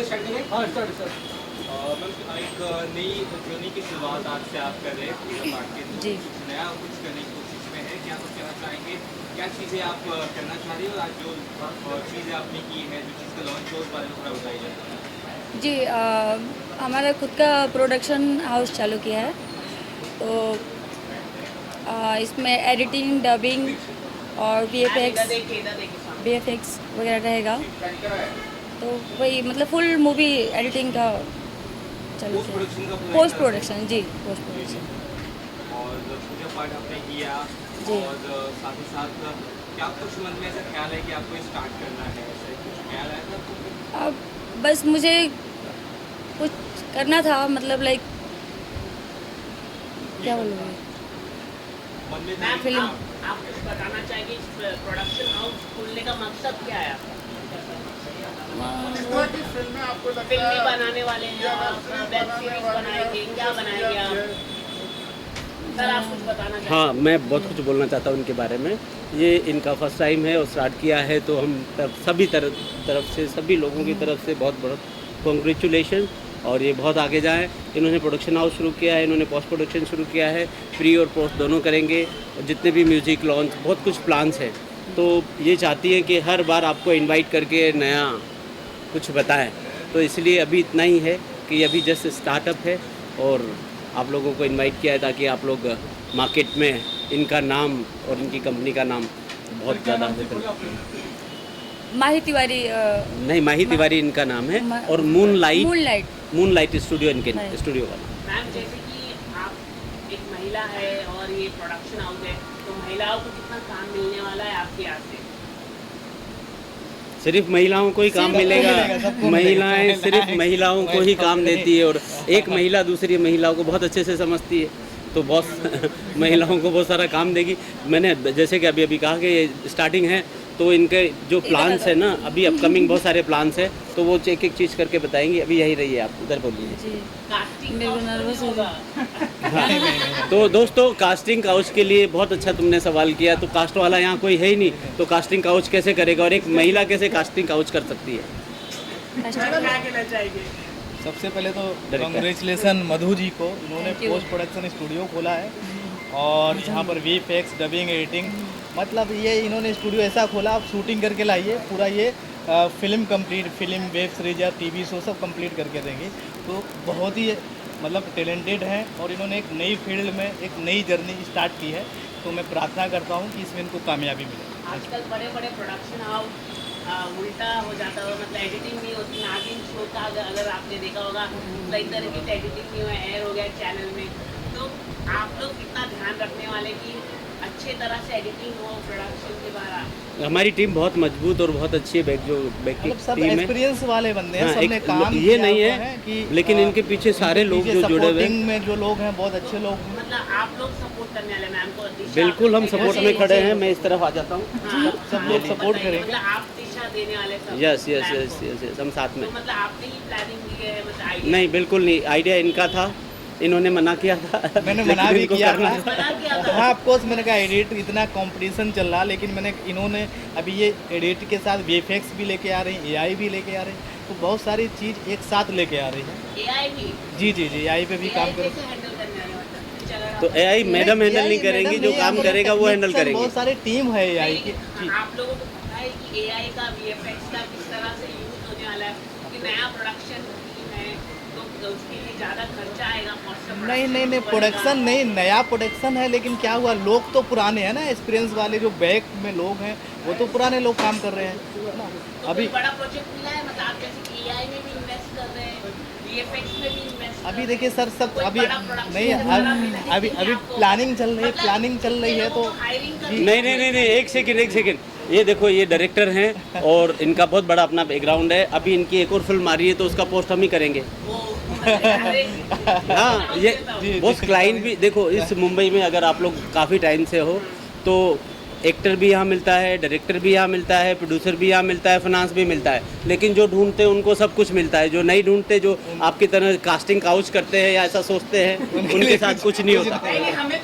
Ma'am एक नई journey की शुरुआत आज से आप कर रहे हैं पूजा पाठ के जी। कुछ नया कुछ करने की कोशिश में है, क्या कुछ कहना चाहेंगे, क्या चीज़ें आप करना चाह रही हो, आज जो चीज़ें आपने की है, जो चीज़ का लॉन्च हो उस बारे में थोड़ा बताइए। जी हमारा खुद का प्रोडक्शन हाउस चालू किया है, तो इसमें एडिटिंग, डबिंग और वीएफएक्स वगैरह रहेगा। तो वही मतलब फुल मूवी एडिटिंग का चालू पोस्ट किया। प्रोडक्शन का पूरा पोस्ट एक प्रोडक्शन, जी पोस्ट प्रोडक्शन। और पूजा पाठ आपने किया जी। और साथ ही साथ क्या कुछ मन में ऐसा ख्याल है कि आपको स्टार्ट करना है, ऐसा कुछ ख्याल आया था आपको? अब बस मुझे कुछ करना था, मतलब लाइक क्या बोलूँगी, मन में मैम, फिल्म। आप कुछ बताना चाहेंगे इस प्रोडक्शन हाउस खोलने का मकसद क्या है आपका? फिल्में बनाने वाले हैं आप, वेब सीरीज बनाएंगे, क्या बनाएंगे आप? सर आप कुछ बताना चाहेंगे? हाँ, मैं बहुत कुछ बोलना चाहता हूँ इनके बारे में। ये इनका फर्स्ट टाइम है और स्टार्ट किया है, तो हम सभी तरफ से, सभी लोगों की तरफ से बहुत बहुत कॉन्ग्रेचुलेशन। और ये बहुत आगे जाएं। इन्होंने प्रोडक्शन हाउस शुरू किया है, इन्होंने पोस्ट प्रोडक्शन शुरू किया है, प्री और पोस्ट दोनों करेंगे। और जितने भी म्यूज़िक लॉन्च, बहुत कुछ प्लान्स हैं। तो ये चाहती हैं कि हर बार आपको इनवाइट करके नया कुछ बताएं। तो इसलिए अभी इतना ही है कि अभी जस्ट स्टार्टअप है और आप लोगों को इनवाइट किया है ताकि आप लोग मार्केट में इनका नाम और इनकी कंपनी का नाम बहुत ज़्यादा माही तिवारी नहीं, माही तिवारी इनका नाम है और मूनलाइट स्टूडियो इनके Right. स्टूडियो का। मैम जैसे कि आप एक महिला है और ये प्रोडक्शन हाउस है, तो महिलाओं को कितना काम मिलने वाला है आपके यहाँ से? सिर्फ महिलाओं को ही काम सिर्फ मिलेगा। महिलाएं सिर्फ महिलाओं को ही काम देती है और एक महिला दूसरी महिलाओं को बहुत अच्छे से समझती है, तो बहुत महिलाओं को बहुत सारा काम देगी। मैंने जैसे कि अभी कहा कि ये स्टार्टिंग है, तो इनके जो प्लान्स है ना, अभी अपकमिंग बहुत सारे प्लान्स हैं, तो वो एक एक चीज़ करके बताएंगे। अभी यही रहिए, आप उधर बोलिए। जी। कास्टिंग मेरे को nervous हो हाँ। तो दोस्तों, कास्टिंग काउच के लिए बहुत अच्छा तुमने सवाल किया। तो कास्ट वाला यहाँ कोई है ही नहीं, तो कास्टिंग काउच कैसे करेगा और एक महिला कैसे कास्टिंग काउच कर सकती है? मैडम क्या कहना चाहेंगे? सबसे पहले तो कांग्रेचुलेसन मधु जी को, इन्होंने Thank you. Post production studio खोला है और यहाँ पर वीएफएक्स, डबिंग, एडिटिंग, मतलब ये इन्होंने स्टूडियो ऐसा खोला, आप शूटिंग करके लाइए, पूरा ये film complete, film, web series या टीवी शो सब कंप्लीट करके देंगे। तो बहुत ही मतलब टैलेंटेड हैं और इन्होंने एक नई फील्ड में एक नई जर्नी स्टार्ट की है। तो मैं प्रार्थना करता हूँ कि इसमें इनको कामयाबी मिले। आजकल बड़े बड़े प्रोडक्शन हाउस उल्टा हो जाता है, मतलब एडिटिंग नहीं होती। नागिन शो का अगर आपने देखा होगा, कई तरह की एडिटिंग नहीं हुआ, एयर हो गया चैनल में। तो आप लोग कितना ध्यान रखने वाले कि अच्छे तरह से एडिटिंग हो प्रोडक्शन के बारे? हमारी टीम बहुत मजबूत और बहुत अच्छी है, बैक की मतलब सब टीम है। एक्सपीरियंस वाले बंदे हैं, हाँ, सबने एक काम ये किया नहीं हुआ है कि लेकिन इनके पीछे सारे लोग जो जुड़े हुए हैं, सपोर्टिंग में जो लोग हैं बहुत अच्छे लोग हैं। मतलब आप लोग सपोर्ट करने वाले मैम को? दिशा बिल्कुल हम सपोर्ट में खड़े हैं। जी। मैं इस तरफ आ जाता हूँ। हाँ, सब लोग सपोर्ट बताइए, करेंगे। मतलब आप दिशा देने वाले सब यस यस plan यस को। यस हम साथ में। तो मतलब आपने ही प्लानिंग की है, मतलब idea? नहीं, बिल्कुल नहीं, आइडिया इनका था, इन्होंने मना किया था। मैंने लेकिन मना भी इनको किया करना था। मना किया था? हाँ, ऑफकोर्स मैंने कहा एडिट इतना कंपटीशन चल रहा, लेकिन इन्होंने अभी ये एडिट के साथ वीएफएक्स भी लेके आ रही हैं, एआई भी लेके आ रहे हैं, तो बहुत सारी चीज़ एक साथ लेके आ रही है। AI भी? जी एआई पे भी AI काम कर। कैसे हैंडल करने वाले मतलब? चलो तो एआई मैडम हैंडल नहीं करेंगी, जो काम करेगा वो हैंडल करेंगे। बहुत सारी टीम है एआई की। नहीं, आप लोगों को पता है कि AI का VFX का किस तरह से यूज होने वाला है? कि नया प्रोडक्शन टीम है तो उसके लिए ज़्यादा खर्चा आएगा, cost of नहीं production प्रोडक्शन नहीं, नया प्रोडक्शन है, लेकिन क्या हुआ, लोग तो पुराने हैं ना, एक्सपीरियंस वाले जो बैक में लोग हैं वो तो पुराने लोग काम कर रहे हैं ना। तो अभी कोई बड़ा प्रोजेक्ट मिला है, मतलब आप जैसे कि AI में भी इन्वेस्ट कर रहे हैं, VFX में भी इन्वेस्ट अभी देखिए सर, सब कोई अभी बड़ा production नहीं, वाला मिला है अभी कि अभी आपको- प्लानिंग चल रही है, मतलब प्लानिंग चल रही है। तो हायरिंग नहीं, एक सेकंड, ये देखो, ये डायरेक्टर हैं और इनका बहुत बड़ा अपना बैकग्राउंड है। अभी इनकी एक और फिल्म आ रही है, तो उसका पोस्ट हम ही करेंगे। हाँ, ये बहुत क्लाइंट भी देखो, इस मुंबई में अगर आप लोग काफ़ी टाइम से हो, तो एक्टर भी यहाँ मिलता है, डायरेक्टर भी यहाँ मिलता है, प्रोड्यूसर भी यहाँ मिलता है, फाइनेंस भी मिलता है, लेकिन जो ढूंढते हैं उनको सब कुछ मिलता है। जो नहीं ढूंढते, जो आपकी तरह कास्टिंग काउच करते हैं या ऐसा सोचते हैं, उनके साथ कुछ नहीं होता,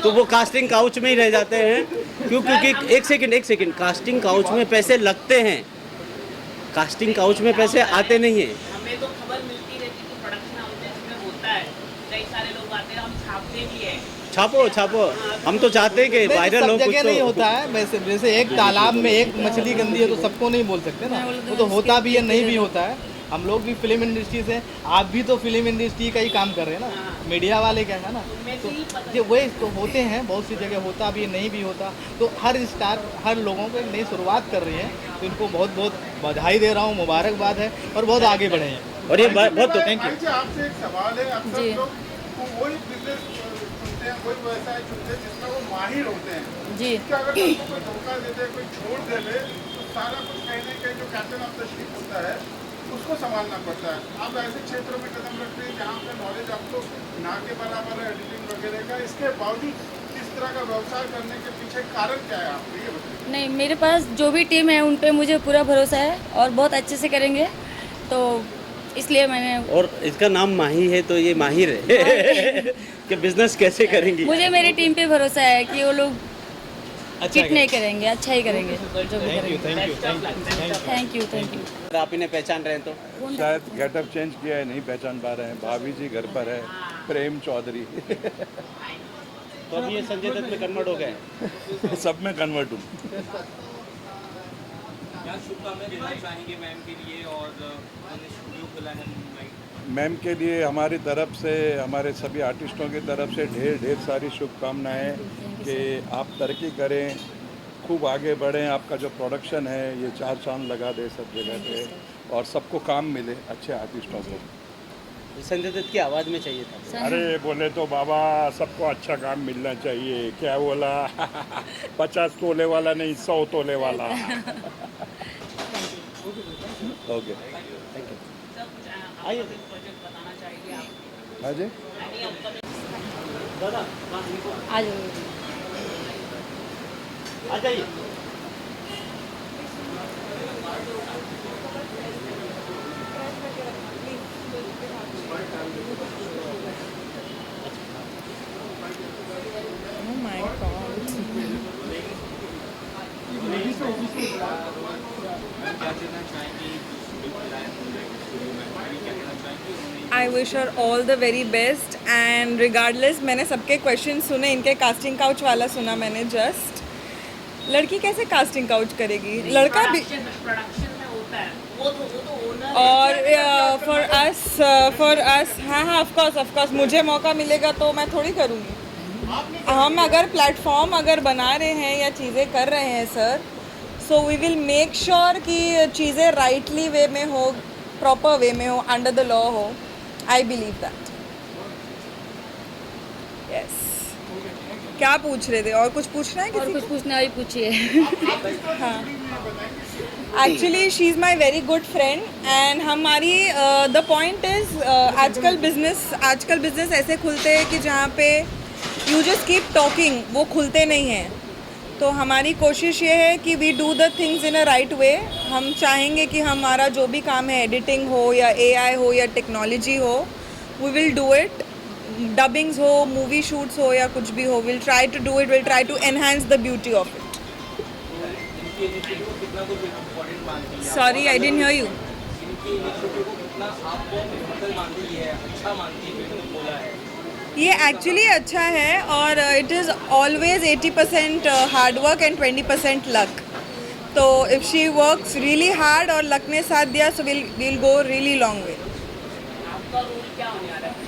तो वो कास्टिंग काउच में ही रह जाते हैं। क्योंकि एक सेकंड, कास्टिंग काउच में पैसे लगते हैं, कास्टिंग काउच में पैसे आते नहीं हैं। हमें तो खबर देखिए छापो छापो, हम तो चाहते हैं कि नहीं, वायरल सब हो कुछ जगह नहीं तो। होता है वैसे। जैसे एक तालाब में एक मछली गंदी है तो सबको नहीं बोल सकते ना, वो तो होता भी है, नहीं भी होता है। हम लोग भी फिल्म इंडस्ट्री से, आप भी तो फिल्म इंडस्ट्री का ही काम कर रहे हैं ना, मीडिया वाले क्या है ना, तो ये वही तो होते हैं, बहुत सी जगह होता भी है, नहीं भी होता। तो हर स्टार, हर लोगों को एक नई शुरुआत कर रही है, तो इनको बहुत बहुत बधाई दे रहा हूँ, मुबारकबाद है, और बहुत आगे बढ़े हैं। और ये बहुत थैंक यू। आपसे एक सवाल है, अब जी। सब लोग वही बिजनेस चुनते हैं, वही व्यवसाय चुनते हैं जिसमें वो माहिर होते हैं। जी। क्या अगर लोगों को धोखा देते हैं, कोई छोड़ दे ले, तो सारा कुछ कहीं ना कहीं जो कैप्टन ऑफ द शिप होता है उसको संभालना पड़ता है। आप ऐसे क्षेत्रों में कदम रखते हैं जहाँ पे नॉलेज आपको ना के बराबर है एडिटिंग वगैरह का, इसके बावजूद इस तरह का व्यवसाय करने के पीछे कारण क्या है, आपको ये बताइए। नहीं, मेरे पास जो भी टीम है उन पे मुझे पूरा भरोसा है और बहुत अच्छे से करेंगे, तो इसलिए मैंने, और इसका नाम माही है तो ये माहिर है कि बिजनेस कैसे करेंगी। मुझे मेरी टीम पे भरोसा है कि वो लोग अच्छा चिट नहीं करेंगे, अच्छा ही करेंगे जो भी थैंक यू, करेंगे। Thank you, thank you, thank you. Thank you, thank you. अगर आप इन्हें पहचान रहे हैं तो शायद गेटअप चेंज किया है, नहीं पहचान पा रहे हैं। भाभी जी घर पर है, प्रेम चौधरी तो अभी ये संजय दत्त में कन्वर्ट हो गए। सब में कन्वर्ट हूँ। क्या शुभकामनाएं देना चाहेंगे मैम के लिए, और उन्होंने स्टूडियो खोला है मुंबई। मैम के लिए हमारी तरफ से, हमारे सभी आर्टिस्टों की तरफ से ढेर ढेर सारी शुभकामनाएं कि आप तरक्की करें, खूब आगे बढ़ें, आपका जो प्रोडक्शन है ये 4 चांद लगा दे सब जगह पे, और सबको काम मिले, अच्छे आर्टिस्टों को। संजय दत्त की आवाज़ में चाहिए था। अरे बोले तो बाबा सबको अच्छा काम मिलना चाहिए, क्या बोला 50 तोले वाला नहीं 100 तोले वाला। ओके, आइए प्रोजेक्ट बताना चाहिए आप। हाँ जी। दादा आ जाओ। आ जाइए। क्या कहना चाहेंगी स्टूडियो खोला है मुंबई स्टूडियो में, अभी क्या कहना चाहेंगी उन्होंने। I wish her all the very best and regardless, मैंने सबके क्वेश्चन सुने, इनके कास्टिंग काउच वाला सुना मैंने जस्ट। लड़की कैसे कास्टिंग काउच करेगी, लड़का भी। प्रोडक्शन में होता है वो तो ओनर। और फॉर अस हाँ ऑफ कोर्स मुझे मौका मिलेगा तो मैं थोड़ी करूँगी। हम अगर प्लेटफॉर्म अगर बना रहे हैं या चीज़ें कर रहे हैं sir, so we will make sure कि चीज़ें राइटली वे में हो, प्रॉपर वे में हो, अंडर द लॉ हो। I believe that. यस। क्या पूछ रहे थे, और कुछ पूछना है और किसी कुछ पूछना है पूछिए। हाँ, actually she is my very good friend and हमारी द पॉइंट इज़ आजकल बिजनेस ऐसे खुलते हैं कि जहाँ पे यू जस्ट कीप टॉकिंग, वो खुलते नहीं हैं। तो हमारी कोशिश ये है कि we do the things in a right way. हम चाहेंगे कि हमारा जो भी काम है, एडिटिंग हो या AI हो या टेक्नोलॉजी हो, we will do it. Dubbings हो, मूवी शूट्स हो या कुछ भी हो, will try to do it, will try to enhance the beauty of it. इनकी इनिशिएटिव को कितना कुछ इम्पोर्टेंट मानती है। Sorry, I didn't hear you. इनकी इनिशिएटिव को कितना आपको मतलब मानती है, अच्छा मानती है, मैंने बोला है। ये एक्चुअली अच्छा है और it is always 80% hard work and 20% luck. तो if she works really hard और लक ने साथ दिया, so will go really long way. आपका रोल क्या होने वाला है?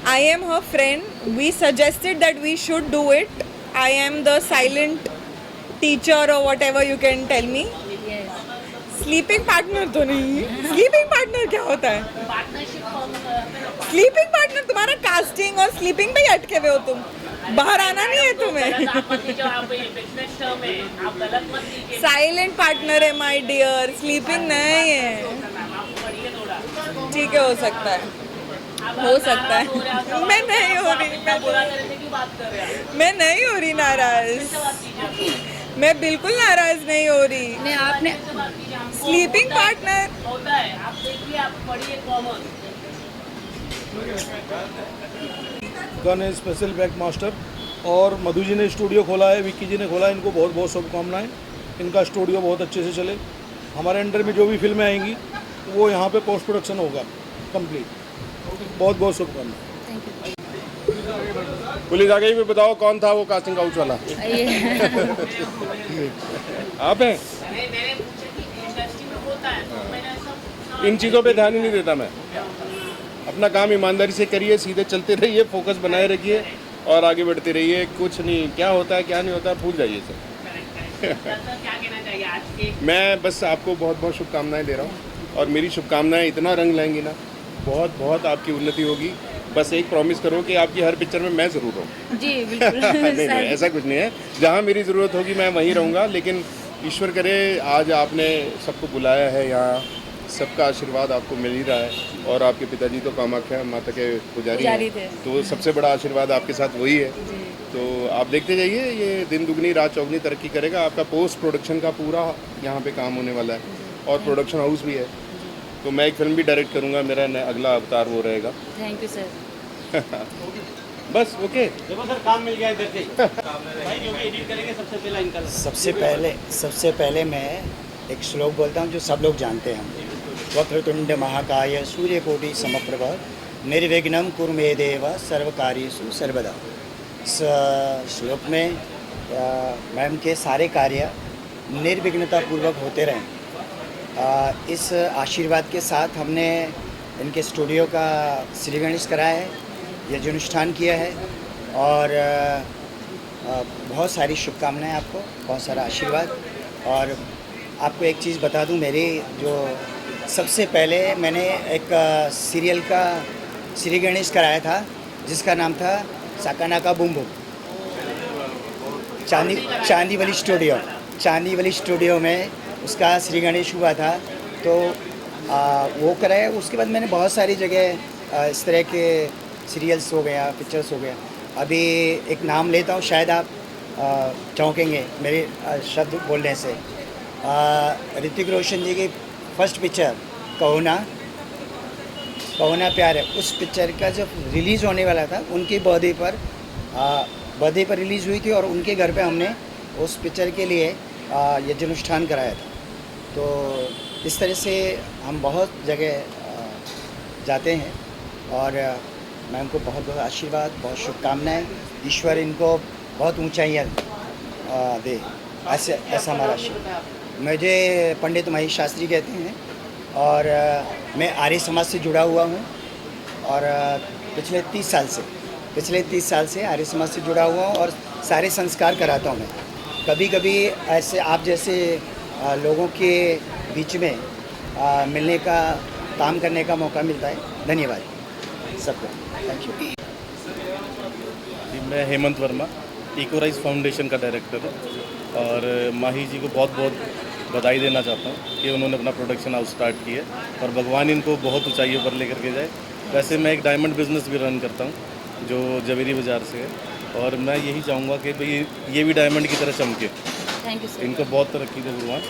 I am her friend. We suggested that we should do it. I am the silent teacher or whatever you can tell me. Sleeping partner तो नहीं। Sleeping partner क्या होता है? पार्टनरशिप Sleeping partner तुम्हारा casting और sleeping में ही अटके हुए हो तुम। बाहर आना नहीं है तुम्हें। आप मत लीजिए, आप ये बिजनेस टर्म है, आप गलत मत लीजिए। Silent partner है my dear. Sleeping नहीं है। आप पढ़िए थोड़ा। ठीक है, हो सकता है। आप हो सकता है। नाराज हो रहे हैं, आप मैं नहीं हो रही, इतना बुरा तरीके की बात कर रहे हैं। मैं नहीं हो रही नाराज। कैसे बात कीजिए आप? मैं बिल्कुल नाराज नहीं हो रही। नहीं, आपने कैसे बात कीजिए? हमको स्लीपिंग होता है- पार्टनर होता है, आप देखिए, आप पढ़िए कॉमन। गन है स्पेशल बैक मास्टर, और मधु जी ने स्टूडियो खोला है, विक्की जी ने खोला है, इनको बहुत बहुत शुभकामनाएं। इनका स्टूडियो बहुत अच्छे से चले। हमारे अंडर में जो भी फिल्में आएंगी वो यहाँ पे पोस्ट प्रोडक्शन होगा कंप्लीट। बहुत बहुत शुभकामनाएं। Thank you. पुलिस आ गई, भी बताओ कौन था वो कास्टिंग काउच वाला? ये आप हैं? मैंने पूछा कि इंडस्ट्री में होता है, तो मैंने ऐसा पूछा। इन चीज़ों पे ध्यान ही नहीं देता मैं। अपना काम ईमानदारी से करिए, सीधे चलते रहिए, फोकस बनाए रखिए और आगे बढ़ते रहिए। कुछ नहीं, क्या होता है क्या नहीं होता है भूल जाइए सर। सर, क्या कहना चाहिए आज के? मैं बस आपको बहुत बहुत शुभकामनाएं दे रहा हूँ और मेरी शुभकामनाएं इतना रंग लाएंगी ना, बहुत बहुत आपकी उन्नति होगी। बस एक प्रॉमिस करो कि आपकी हर पिक्चर में मैं ज़रूर रहूँ। जी बिल्कुल। नहीं ऐसा कुछ नहीं है, जहाँ मेरी ज़रूरत होगी मैं वहीं रहूँगा। लेकिन ईश्वर करे आज आपने सबको बुलाया है यहाँ, सबका आशीर्वाद आपको मिल ही रहा है और आपके पिताजी तो कामाख्या माता के पुजारी थे। हैं, तो सबसे बड़ा आशीर्वाद आपके साथ वही है। तो आप देखते जाइए, ये दिन दुगनी रात चौगनी तरक्की करेगा। आपका पोस्ट प्रोडक्शन का पूरा यहाँ पे काम होने वाला है और प्रोडक्शन हाउस भी है। तो मैं एक फिल्म भी डायरेक्ट करूँगा, मेरा अगला अवतार वो रहेगा। Thank you sir. बस ओके। देखो सर, काम मिल गया इधर से। भाई जो भी एडिट करेंगे सबसे पहला इनका। सबसे पहले मैं एक श्लोक बोलता हूँ जो सब लोग जानते हैं। वक्रतुंड महाकाय सूर्यकोटि समप्रभ निर्विघ्नं कुरु मे देव सर्वकार्येषु सर्वदा। इस श्लोक में मैम के सारे कार्य निर्विघ्नता पूर्वक होते रहें। इस आशीर्वाद के साथ हमने इनके स्टूडियो का श्री गणेश कराया है, यज्ञानुष्ठान किया है और बहुत सारी शुभकामनाएं आपको, बहुत सारा आशीर्वाद। और आपको एक चीज़ बता दूं, मेरी जो सबसे पहले मैंने एक सीरियल का श्री गणेश कराया था जिसका नाम था साकानाका बूम बूम। चांदी वाली स्टूडियो में उसका श्री गणेश हुआ था। तो वो कराया। उसके बाद मैंने बहुत सारी जगह इस तरह के सीरियल्स हो गया, पिक्चर्स हो गया। अभी एक नाम लेता हूँ, शायद आप चौंकेंगे मेरे शब्द बोलने से। ऋतिक रोशन जी की फर्स्ट पिक्चर कहो ना प्यार है, उस पिक्चर का जब रिलीज़ होने वाला था उनकी बर्थडे पर रिलीज़ हुई थी और उनके घर पे हमने उस पिक्चर के लिए यज्ञानुष्ठान कराया था। तो इस तरह से हम बहुत जगह जाते हैं और मैं उनको बहुत बहुत आशीर्वाद, बहुत शुभकामनाएं। ईश्वर इनको बहुत ऊंचाइयाँ दे, ऐसा हमारा आशीर्वाद। मुझे पंडित महेश शास्त्री कहते हैं और मैं आर्य समाज से जुड़ा हुआ हूँ और पिछले 30 साल से आर्य समाज से जुड़ा हुआ हूँ और सारे संस्कार कराता हूँ मैं। कभी कभी ऐसे आप जैसे लोगों के बीच में मिलने का, काम करने का मौका मिलता है। धन्यवाद सबको, थैंक यू। मैं हेमंत वर्मा, इकोराइज फाउंडेशन का डायरेक्टर हूँ और माही जी को बहुत बहुत बधाई देना चाहता हूँ कि उन्होंने अपना प्रोडक्शन हाउस स्टार्ट किया और भगवान इनको बहुत ऊंचाइयों पर लेकर के जाए। वैसे मैं एक डायमंड बिजनेस भी रन करता हूँ जो जवेरी बाज़ार से है और मैं यही चाहूँगा कि भाई ये भी डायमंड की तरह चमके। Thank you sir. इनको बहुत तरक्की दे भगवान।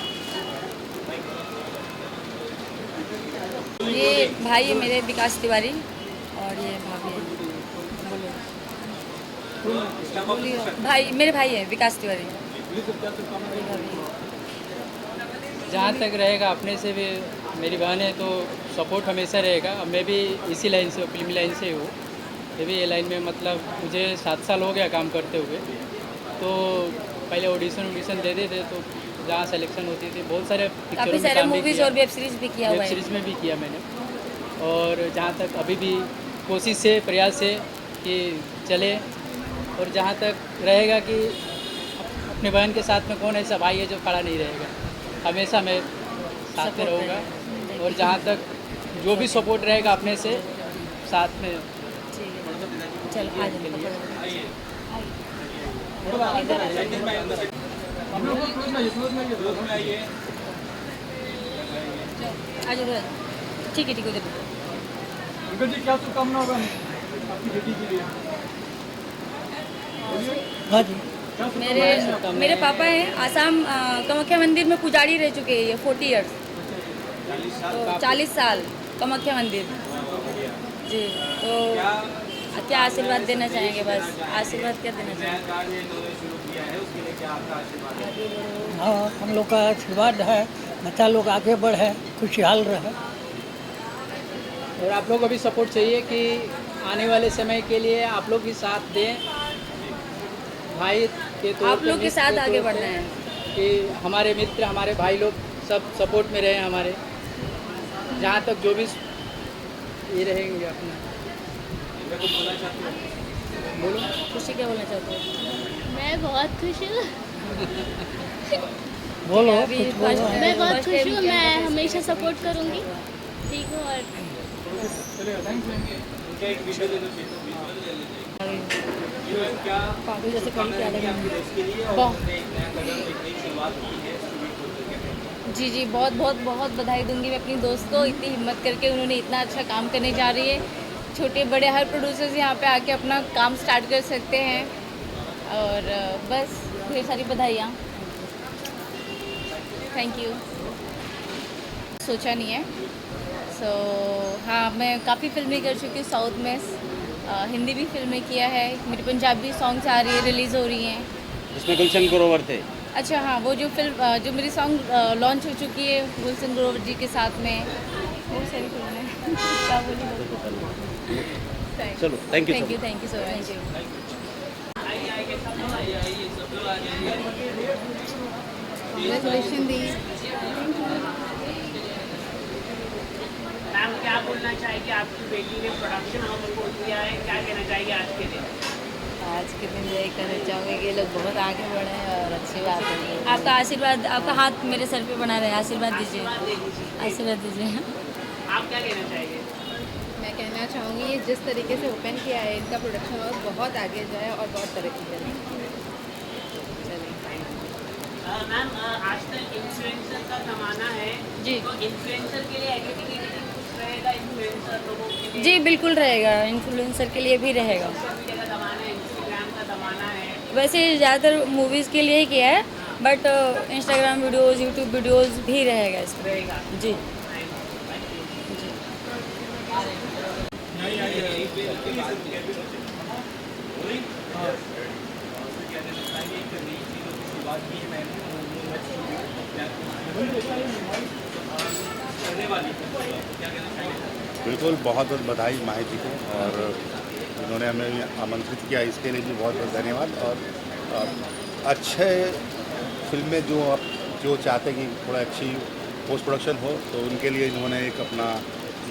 ये भाई है मेरे विकास तिवारी और ये भाभी है। बोलिए। भाई मेरे भाई है विकास तिवारी। जहाँ तक रहेगा अपने से भी मेरी बहन है तो सपोर्ट हमेशा रहेगा। अब मैं भी इसी लाइन से, फिल्मी लाइन से हूँ। मैं भी ये लाइन में मतलब मुझे 7 साल हो गया काम करते हुए। तो पहले ऑडिशन देते थे तो जहाँ सिलेक्शन होती थी बहुत सारे काफ़ी सारे मूवीज़ और वेब सीरीज़ भी किया हुआ है। वेब सीरीज़ में भी किया मैंने। और जहाँ तक अभी भी कोशिश से, प्रयास से कि चले और जहाँ तक रहेगा कि अपने बहन के साथ में कौन ऐसा भाई है जो खड़ा नहीं रहेगा। हमेशा मैं साथ में रहूँगा और जहाँ तक जो भी सपोर्ट रहेगा अपने से साथ में। चल आज ठीक है उधर। क्या शुभकामना होगा आपकी बेटी के लिए? हाँ जी, मेरे पापा हैं आसाम कामाख्या मंदिर में पुजारी रह चुके हैं ये 40 इयर्स, तो 40 साल कामाख्या मंदिर जी। तो क्या आशीर्वाद देना चाहेंगे? बस आशीर्वाद क्या देना चाहेंगे? हाँ, हम लोग का आशीर्वाद है, बच्चा लोग आगे बढ़े, खुशहाल रहे। और आप लोग अभी सपोर्ट चाहिए कि आने वाले समय के लिए आप लोग भी साथ दें भाई के तौर आप पे, लोग के मित्र साथ के आगे तौर पे बढ़ना है। कि हमारे मित्र, हमारे भाई लोग सब सपोर्ट में रहे हमारे, जहाँ तक जो भी ये रहेंगे अपना। बोलो खुशी, क्या बोलना चाहते हो? मैं बहुत खुश हूँ। बोलो अभी कुछ बोलो। मैं बहुत खुश हूँ। मैं हमेशा सपोर्ट करूँगी। ठीक हूँ। और पागल जैसे खड़ी क्या लगे जी जी, बहुत बहुत बहुत बधाई दूंगी मैं अपनी दोस्त को, इतनी हिम्मत करके उन्होंने इतना अच्छा काम करने जा रही है। छोटे बड़े हर प्रोड्यूसर्स यहाँ पे आके अपना काम स्टार्ट कर सकते हैं और बस ढेर सारी बधाइयाँ। Thank you. सोचा नहीं है। हाँ, मैं काफ़ी फिल्में कर चुकी हूँ साउथ में, हिंदी भी फिल्में किया है, मेरी पंजाबी सॉन्ग्स आ रही है, रिलीज़ हो रही हैं। जिसमें गुलशन ग्रोवर थे। अच्छा हाँ, वो जो फिल्म जो मेरी सॉन्ग लॉन्च हो चुकी है गुलशन ग्रोवर जी के साथ में, बहुत सारी फिल्में हैं। क्या बोली? चलो, thank you thank you so much. Graduation the. Ma'am क्या बोलना चाहेगी? आपकी बेटी ने प्रोडक्शन हाउस खोल दिया है, क्या कहना चाहेगी आज के दिन? आज के दिन यही कहना चाहूँगी कि ये लोग बहुत आगे बढ़े हैं और अच्छी बात है। आपका आशीर्वाद, आपका हाथ मेरे सर पे बना रहे, आशीर्वाद दीजिए, आशीर्वाद दीजिए। आप क्या कहना चाहेंगे? मैं कहना चाहूँगी जिस तरीके से ओपन किया है इनका प्रोडक्शन हाउस बहुत आगे जाए और बहुत तरक्की करे। मैम आजकल इन्फ्लुएंसर का ज़माना है जी, तो इन्फ्लुएंसर के लिए एडिटिंग कुछ रहेगा? इन्फ्लुएंसर लोगों के लिए जी बिल्कुल रहेगा, इन्फ्लुएंसर के लिए भी रहेगा। सोशल मीडिया का ज़माना है, इंस्टाग्राम का ज़माना है। वैसे ज़्यादातर मूवीज़ के लिए ही किया है, but Instagram videos, YouTube videos भी रहेगा इसमें। रहेगा जी। बिल्कुल, बहुत बहुत बधाई माही जी को, और उन्होंने हमें आमंत्रित किया, इसके लिए भी बहुत बहुत धन्यवाद। और अच्छे फिल्में जो चाहते हैं कि थोड़ा अच्छी पोस्ट प्रोडक्शन हो, तो उनके लिए इन्होंने एक अपना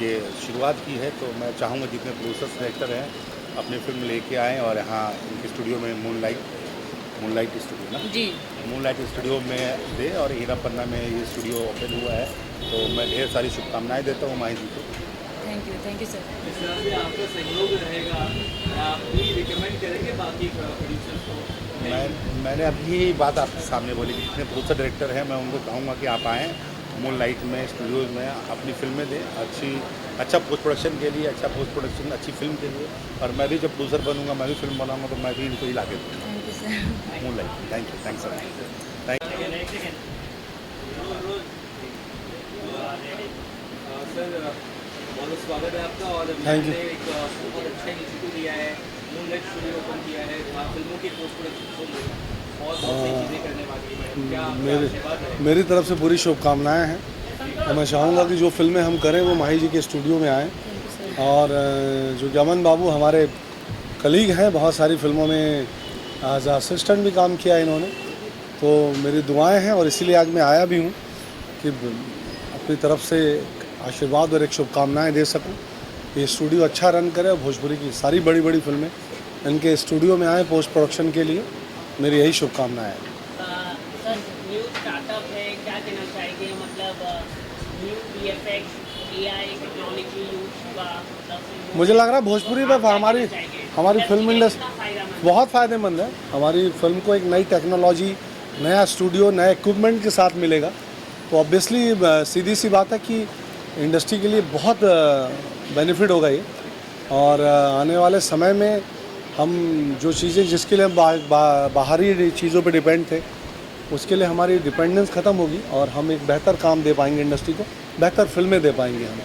ये शुरुआत की है। तो मैं चाहूँगा जितने प्रोड्यूसर्स डायरेक्टर हैं अपनी फिल्म लेके आएँ और यहाँ इनके स्टूडियो में मूनलाइट स्टूडियो ना जी, मूनलाइट स्टूडियो में दे, और हीरा पन्ना में ये स्टूडियो ओपन हुआ है। तो मैं ढेर सारी शुभकामनाएं देता हूँ माही जी को। Thank you sir. इस तरह से आपका सहयोग रहेगा, आप भी रिकमेंड करेंगे बाकी प्रोड्यूसर्स को? मैंने अभी ये बात आपके सामने बोली कि जितने प्रोड्यूसर डायरेक्टर हैं मैं उनको कहूँगा कि आप आएँ मूनलाइट में स्टूडियोज़ में, अपनी फिल्में दें, अच्छा पोस्ट प्रोडक्शन के लिए, अच्छा पोस्ट प्रोडक्शन अच्छी फिल्म के लिए। और मैं भी जब प्रोड्यूसर बनूंगा, मैं भी फिल्म बनाऊंगा, तो मैं भी इनको ही ला के दूँगा moonlight. Thank you, thanks sir, thank you. Sir बहुत स्वागत है आपका, और Thank you. एक बहुत अच्छा इनिशिएटिव लिया है, मूनलाइट स्टूडियो ओपन किया है, आप फिल्मों की पोस्ट प्रोडक्शन बहुत सी चीज़ें करने वाली है। क्या आपका आशीर्वाद है? मेरी तरफ से पूरी शुभकामनाएं हैं, और मैं चाहूँगा कि जो फिल्में हम करें वो माही जी के स्टूडियो में आएँ। और जो कि अमन बाबू हमारे कलीग हैं, बहुत सारी फिल्मों में एज असिस्टेंट भी काम किया इन्होंने, तो मेरी दुआएं हैं, और इसीलिए आज मैं आया भी हूँ कि अपनी तरफ से आशीर्वाद और एक शुभकामनाएं दे सकूं। ये स्टूडियो अच्छा रन करे और भोजपुरी की सारी बड़ी बड़ी फिल्में इनके स्टूडियो में आए पोस्ट प्रोडक्शन के लिए, मेरी यही शुभकामनाएं हैं। सर न्यू स्टार्टअप है, क्या कहना चाहेंगे? मतलब new VFX AI technology use का मुझे लग रहा है भोजपुरी में हमारी फिल्म इंडस्ट्री बहुत फ़ायदेमंद है। हमारी फिल्म को एक नई टेक्नोलॉजी, नया स्टूडियो, नए इक्विपमेंट के साथ मिलेगा, तो ऑब्वियसली सीधी सी बात है कि इंडस्ट्री के लिए बहुत बेनिफिट होगा ये। और आने वाले समय में हम जो चीज़ें जिसके लिए हम बाहरी चीज़ों पे डिपेंड थे, उसके लिए हमारी डिपेंडेंस ख़त्म होगी, और हम एक बेहतर काम दे पाएंगे इंडस्ट्री को, बेहतर फिल्में दे पाएंगे हम।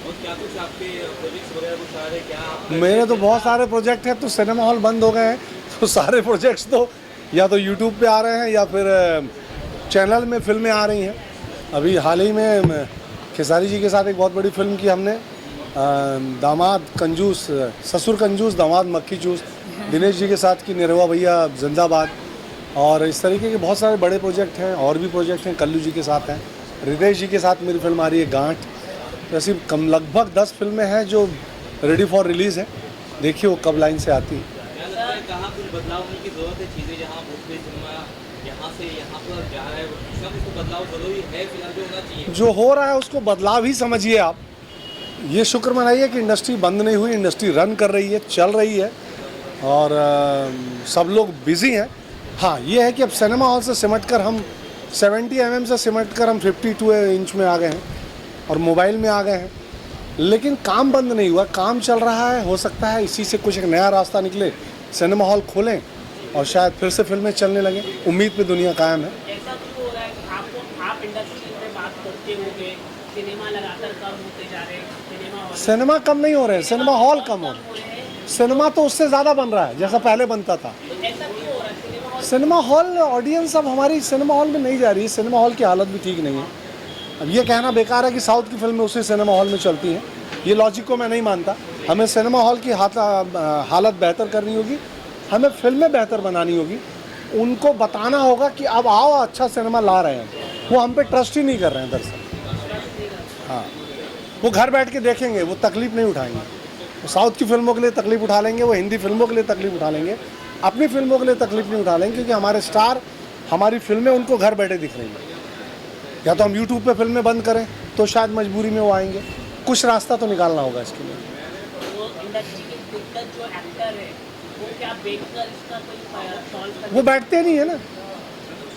और क्या कुछ आपके प्रोजेक्ट्स वगैरह कुछ आ रहे हैं? क्या आप मेरे तो बहुत सारे प्रोजेक्ट हैं, तो सिनेमा हॉल बंद हो गए हैं, तो सारे प्रोजेक्ट्स तो या तो यूट्यूब पे आ रहे हैं या फिर चैनल में फिल्में आ रही हैं। अभी हाल ही में खेसारी जी के साथ एक बहुत बड़ी फिल्म की हमने, दामाद कंजूस, ससुर कंजूस दामाद मक्खी चूस, दिनेश जी के साथ की निरहुआ भैया जिंदाबाद, और इस तरीके के बहुत सारे बड़े प्रोजेक्ट हैं, और भी प्रोजेक्ट हैं, कल्लू जी के साथ हैं, रितेश जी के साथ मेरी फिल्म आ रही है गांठ। तो ऐसी कम लगभग 10 फिल्में हैं जो रेडी फॉर रिलीज़ है, देखिए वो कब लाइन से आती है। कहाँ कुछ बदलाव होने की जरूरत है, चीज़ें जहाँ भोजपुरी सिनेमा यहाँ से यहाँ पर जा रहा है, सब इसको बदलाव जरूरी है फिलहाल जो होना चाहिए। जो हो रहा है उसको बदलाव ही समझिए आप। ये शुक्र मनाइए कि इंडस्ट्री बंद नहीं हुई, इंडस्ट्री रन कर रही है, चल रही है, और सब लोग बिजी हैं। हाँ, ये है कि अब सिनेमा हॉल से सिमट कर हम 70 mm से सिमट कर हम 52 इंच में आ गए हैं और मोबाइल में आ गए हैं, लेकिन काम बंद नहीं हुआ, काम चल रहा है। हो सकता है इसी से कुछ एक नया रास्ता निकले, सिनेमा हॉल खोलें और शायद फिर से फिल्में चलने लगें। उम्मीद पे दुनिया कायम है। ऐसा क्यों हो रहा है? आप इंडस्ट्री में बात करते होंगे, सिनेमा लगातार कम होते जा रहे हैं, सिनेमा कम नहीं हो रहे हैं, सिनेमा हॉल कम हो रहे हैं। सिनेमा तो उससे ज़्यादा बन रहा है जैसा पहले बनता था। ऐसा क्यों हो रहा है? सिनेमा हॉल ऑडियंस अब हमारी सिनेमा हॉल में नहीं जा रही है, सिनेमा हॉल की हालत भी ठीक नहीं है। अब ये कहना बेकार है कि साउथ की फिल्में उसी सिनेमा हॉल में चलती हैं, ये लॉजिक को मैं नहीं मानता। हमें सिनेमा हॉल की हालत बेहतर करनी होगी, हमें फिल्में बेहतर बनानी होगी, उनको बताना होगा कि अब आओ अच्छा सिनेमा ला रहे हैं। वो हम पे ट्रस्ट ही नहीं कर रहे हैं दरअसल। हाँ, वो घर बैठ के देखेंगे, वो तकलीफ़ नहीं उठाएंगे। वो साउथ की फिल्मों के लिए तकलीफ़ उठा लेंगे, वो हिंदी फिल्मों के लिए तकलीफ़ उठा लेंगे, अपनी फिल्मों के लिए तकलीफ़ नहीं उठा लेंगे, क्योंकि हमारे स्टार, हमारी फिल्में उनको घर बैठे दिख रही हैं। या तो हम यूट्यूब पे फिल्में बंद करें तो शायद मजबूरी में वो आएंगे, कुछ रास्ता तो निकालना होगा इसके लिए। वो इंडस्ट्री के दिग्गज जो एक्टर है वो क्या बैठकर इसका कोई सॉल्व वो बैठते नहीं है ना,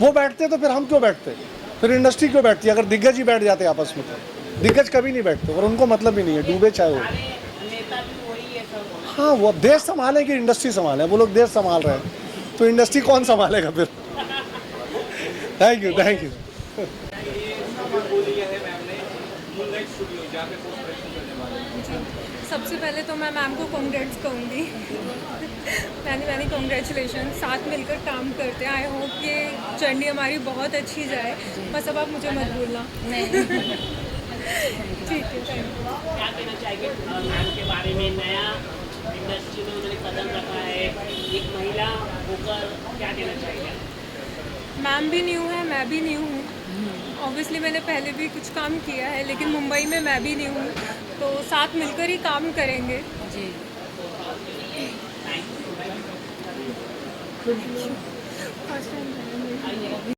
वो बैठते तो फिर हम क्यों बैठते, फिर इंडस्ट्री क्यों बैठती है? अगर दिग्गज ही बैठ जाते आपस में तो दिग्गज कभी नहीं बैठते, और उनको मतलब ही नहीं है, डूबे चाहे वो। नेता भी वही है सब। हाँ, वो देश संभाले कि इंडस्ट्री संभाले? वो लोग देश संभाल रहे हैं, तो इंडस्ट्री कौन संभालेगा फिर? Thank you, thank you. सबसे पहले तो मैं मैम को कॉन्ग्रेट्स कहूँगी। मैंने कॉन्ग्रेचुलेशन, साथ मिलकर काम करते हैं। आई होप कि जर्नी हमारी बहुत अच्छी जाए, बस अब आप मुझे मत भूलना। नहीं ठीक है, थैंक यू। क्या कहना चाहिए मैम के बारे में? नया इंडस्ट्री में उन्होंने कदम रखा है, एक महिला होकर क्या कहना चाहिए? मैम भी न्यू है, मैं भी न्यू हूँ। ऑब्वियसली मैंने पहले भी कुछ काम किया है, लेकिन मुंबई में मैं भी न्यू हूँ, तो साथ मिलकर ही काम करेंगे। जी।